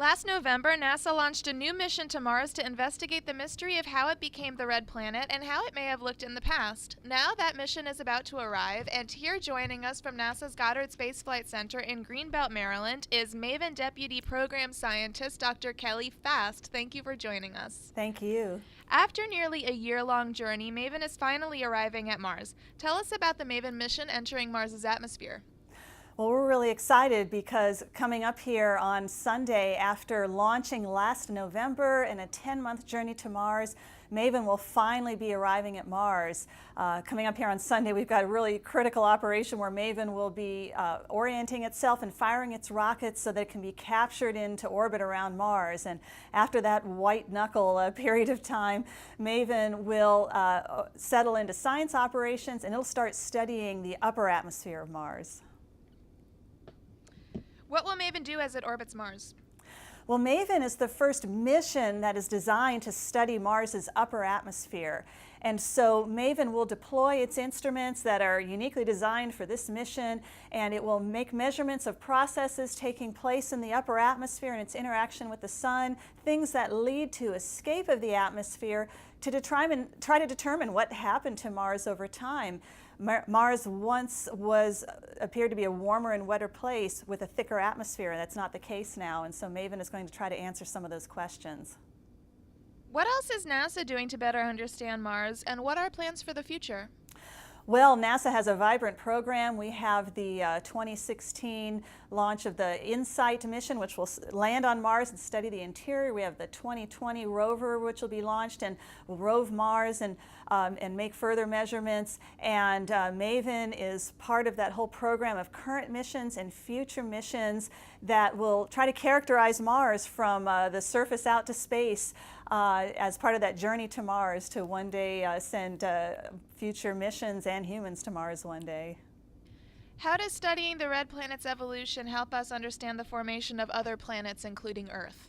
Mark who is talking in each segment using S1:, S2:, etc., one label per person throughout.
S1: Last November, NASA launched a new mission to Mars to investigate the mystery of how it became the red planet and how it may have looked in the past. Now that mission is about to arrive, and here joining us from NASA's Goddard Space Flight Center in Greenbelt, Maryland, is MAVEN Deputy Program Scientist Dr. Kelly Fast. Thank you for joining us.
S2: Thank you.
S1: After nearly a year-long journey, MAVEN is finally arriving at Mars. Tell us about the MAVEN mission entering Mars's atmosphere.
S2: Well, we're really excited because coming up here on Sunday, after launching last November in a 10-month journey to Mars, MAVEN will finally be arriving at Mars. Coming up here on Sunday, we've got a really critical operation where MAVEN will be orienting itself and firing its rockets so that it can be captured into orbit around Mars. And after that white knuckle period of time, MAVEN will settle into science operations, and it'll start studying the upper atmosphere of Mars.
S1: What will MAVEN do as it orbits Mars?
S2: Well, MAVEN is the first mission that is designed to study Mars's upper atmosphere. And so MAVEN will deploy its instruments that are uniquely designed for this mission, and it will make measurements of processes taking place in the upper atmosphere and its interaction with the sun, things that lead to escape of the atmosphere to try to determine what happened to Mars over time. Mars once appeared to be a warmer and wetter place with a thicker atmosphere. That's not the case now, and so MAVEN is going to try to answer some of those questions.
S1: What else is NASA doing to better understand Mars, and what are plans for the future?
S2: Well, NASA has a vibrant program. We have the 2016 launch of the InSight mission, which will land on Mars and study the interior. We have the 2020 rover, which will be launched and will rove Mars and make further measurements. And MAVEN is part of that whole program of current missions and future missions that will try to characterize Mars from the surface out to space as part of that journey to Mars to one day send future missions and humans to Mars one day.
S1: How does studying the red planet's evolution help us understand the formation of other planets, including Earth?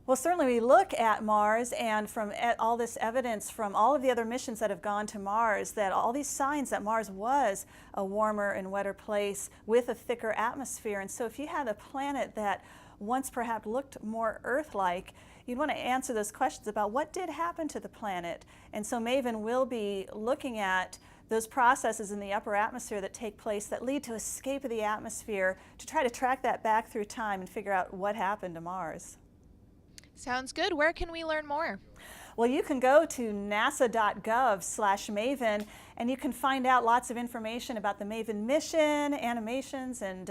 S2: Well, certainly we look at Mars, and from all this evidence from all of the other missions that have gone to Mars, that all these signs that Mars was a warmer and wetter place with a thicker atmosphere. And so if you had a planet that once perhaps looked more Earth-like, you'd want to answer those questions about what did happen to the planet. And so MAVEN will be looking at those processes in the upper atmosphere that take place that lead to escape of the atmosphere to try to track that back through time and figure out what happened to Mars.
S1: Sounds good. Where can we learn more?
S2: Well, you can go to nasa.gov/MAVEN, and you can find out lots of information about the MAVEN mission, animations and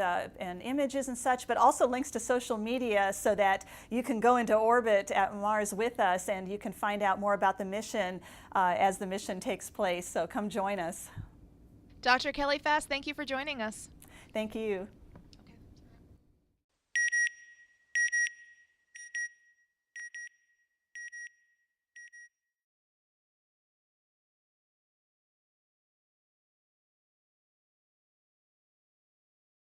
S2: images and such, but also links to social media so that you can go into orbit at Mars with us, and you can find out more about the mission as the mission takes place. So come join us.
S1: Dr. Kelly Fast, thank you for joining us.
S2: Thank you.